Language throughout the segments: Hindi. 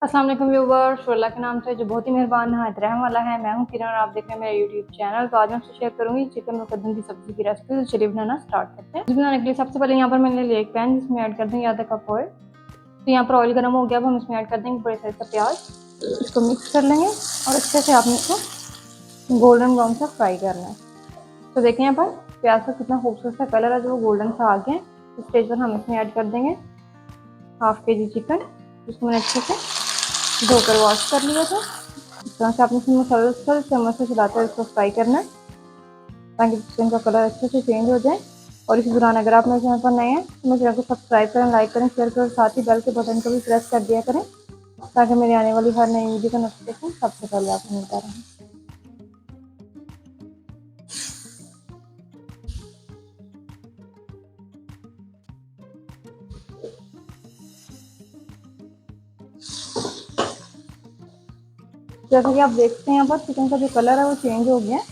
अस्सलाम वालेकुम व्यूवर्स, अल्लाह के नाम से जो बहुत ही मेहरबान नहायत रहम वाला है। मैं हूं किरण और आप देख रहे हैं मेरा यूट्यूब चैनल। तो आज मैं आपसे शेयर करूंगी चिकन और कद्दू की सब्जी की रेसिपी। तो चलिए बनाना स्टार्ट करते हैं। बनाने के लिए सबसे पहले यहाँ पर मैंने लिया एक पैन, जिसमें ऐड कर देंगे आधा कप ऑयल। तो यहाँ पर ऑयल गर्म हो गया, अब हम इसमें ऐड कर देंगे बड़े साइज का प्याज। इसको मिक्स कर लेंगे और अच्छे से आपने इसको गोल्डन ब्राउन सा फ्राई करना है। तो देखें यहाँ पर प्याज का कितना खूबसूरत सा कलर है, जो गोल्डन सा आ गया है। इस स्टेज पर हम इसमें ऐड कर देंगे हाफ के जी चिकन, जिसको मैंने अच्छे से धोकर वॉश कर लिया था। इस तरह से आपने इसमें मसाला चम्मच से चलाते हुए इसको फ्राई करना है, ताकि चिकन का कलर अच्छे से चेंज हो जाए। और इसी दौरान अगर आप मेरे चैनल पर नए हैं तो मेरे चैनल को सब्सक्राइब करें, लाइक करें, शेयर करें, साथ ही बेल के बटन को भी प्रेस कर दिया करें, ताकि मेरी आने वाली हर नई वीडियो का नोटिफिकेशन सबसे पहले आपको मिलता रहे। जैसा कि आप देखते हैं यहाँ पर चिकन का जो कलर है वो चेंज हो गया है,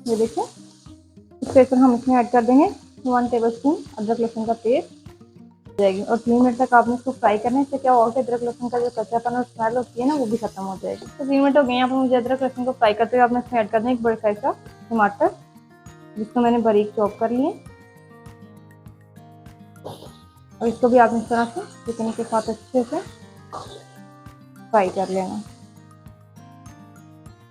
ये देखिए। इस पेस्ट पर हम इसमें ऐड कर देंगे 1 टेबलस्पून अदरक लहसुन का पेस्ट जाएगी, और 3 मिनट तक आपने इसको फ्राई करना है। इससे क्या होगा कि अदरक लहसुन का जो कच्चापन और स्मेल होती है ना, वो भी खत्म हो जाएगी। तो 3 मिनट हो गए यहाँ पर मुझे अदरक लहसुन को फ्राई करते हुए। आपने इसमें ऐड कर दें एक बड़े साइज का टमाटर, जिसको मैंने बारीक चॉप कर लिए, और इसको भी आपने इस तरह से चिकन के साथ अच्छे से फ्राई कर लेना।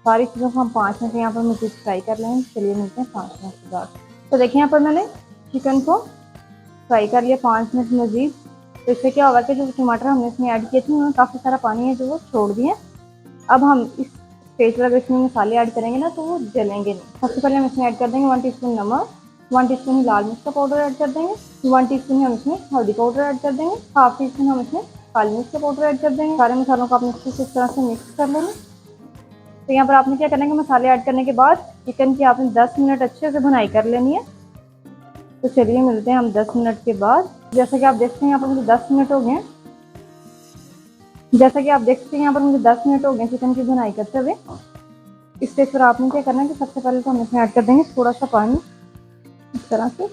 सारी चीज़ों को हम 5 मिनट यहाँ पर मुझे फ्राई कर लेंगे। चलिए मिलते हैं 5 मिनट के बाद। तो देखिए यहाँ पर मैंने चिकन को फ्राई कर लिया 5 मिनट मजीद। तो इससे क्या होगा कि जो टमाटर हमने इसमें ऐड किए थे उन्होंने काफ़ी सारा पानी है जो वो छोड़ दिए। अब हम इस स्टेज पर अगर इसमें मसाले ऐड करेंगे ना, तो वो जलेंगे नहीं। सबसे पहले हम इसमें ऐड कर देंगे 1 टीस्पून नमक, 1 टीस्पून ही लाल मिर्च का पाउडर ऐड कर देंगे, 1 टीस्पून हम इसमें हल्दी पाउडर ऐड कर देंगे, हाफ टीस्पून हम इसमें काली मिर्च का पाउडर ऐड कर देंगे। सारे मसालों को आपने अच्छे से इस तरह से मिक्स कर लेना। तो यहाँ पर आपने क्या करना है कि मसाले ऐड करने के बाद चिकन की आपने 10 मिनट अच्छे से भुनाई कर लेनी है। तो चलिए मिलते हैं हम 10 मिनट के बाद। जैसा कि आप देखते हैं यहाँ पर मुझे 10 मिनट हो गए हैं। जैसा कि आप देखते हैं यहाँ पर मुझे 10 मिनट हो गए चिकन की भुनाई करते हुए। इस स्टेज पर आपने क्या करना है कि सबसे पहले तो हम इसमें ऐड कर देंगे थोड़ा सा पानी, इस तरह से,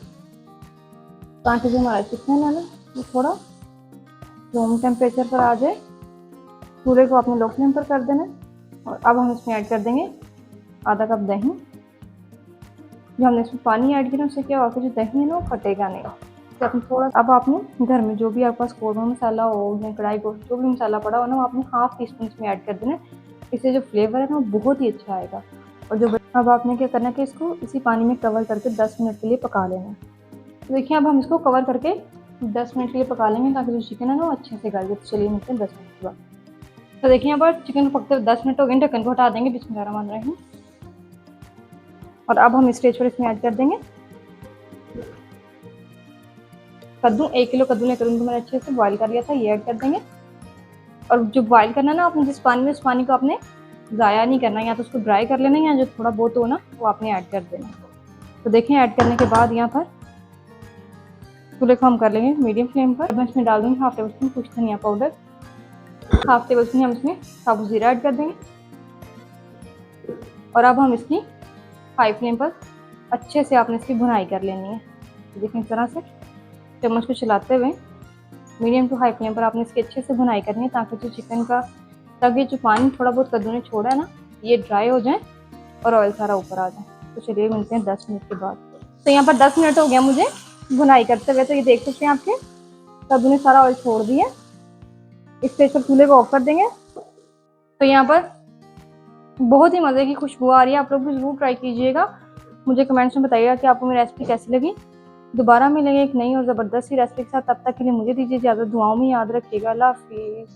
ताकि जो हमारा चिकन है ना वो थोड़ा रूम टेम्परेचर पर आ जाए। चूल्हे को आपने लो फ्लेम पर कर देना है। और अब हम इसमें ऐड कर देंगे आधा कप दही। जो हमने इसमें पानी ऐड किया उससे क्या होगा, जो दही है ना वो फटेगा नहीं। तो आपने थोड़ा, अब आपने घर में जो भी आपके पास कौरमा मसाला हो या कढ़ाई गोश्त जो भी मसाला पड़ा हो ना, वो आपने हाफ टी स्पून इसमें ऐड कर देना। इससे जो फ्लेवर है ना वो बहुत ही अच्छा आएगा। और जो अब आपने क्या करना है कि इसको इसी पानी में कवर करके 10 मिनट के लिए पका लेना। तो देखिए अब हम इसको कवर करके 10 मिनट के लिए पका लेंगे, ताकि जो चिकन है ना वो अच्छे से गल जाए। तो चलिए मिलते हैं 10 मिनट के बाद। तो देखिए यहाँ पर चिकन को पकते 10 मिनट हो गए, ढक्कन को हटा देंगे, बिस्मिल्लाहिर्रहमानिर्रहीम। और अब हम स्टेज पर इसमें ऐड कर देंगे कद्दू। 1 किलो कद्दू लेकर उनको मैंने अच्छे से बॉईल कर लिया था, ये ऐड कर देंगे। और जो बॉईल करना ना आपने जिस पानी में, उस पानी को आपने ज़ाया नहीं करना, या तो उसको ड्राई कर लेना, या जो थोड़ा बहुत हो ना वो आपने ऐड कर देना। तो देखें ऐड करने के बाद यहाँ पर चूल्हे को हम कर लेंगे मीडियम फ्लेम पर। मैं इसमें डाल दूँगी हाफ टेबल स्पून कुछ धनिया पाउडर, हाफ टेबल स्पून हम इसमें साबुत जीरा ऐड कर देंगे। और अब हम इसकी हाई फ्लेम पर अच्छे से आपने इसकी भुनाई कर लेनी है। तो देखें इस तरह से चम्मच को चलाते हुए मीडियम टू हाई फ्लेम पर आपने इसकी अच्छे से भुनाई करनी है, ताकि जो चिकन का, ताकि जो पानी थोड़ा बहुत कद्दू ने छोड़ा है ना ये ड्राई हो जाए और ऑयल सारा ऊपर आ जाए। तो चलिए मिलते हैं 10 मिनट के बाद। तो यहाँ पर 10 मिनट हो गया मुझे भुनाई करते हुए। तो ये देख सकते हैं आपके कद्दू ने सारा ऑयल छोड़ दिया। इस स्टेज पर चूल्हे को ऑफ कर देंगे। तो यहाँ पर बहुत ही मज़े की खुशबू आ रही है, आप लोग भी ज़रूर ट्राई कीजिएगा। मुझे कमेंट्स में बताइएगा कि आपको मेरी रेसिपी कैसी लगी। दोबारा मिलेंगे एक नई और ज़बरदस्त सी रेसिपी के साथ। तब तक के लिए मुझे दीजिए इजाज़त। दुआओं में याद रखिएगा। अल्लाह हाफिज़।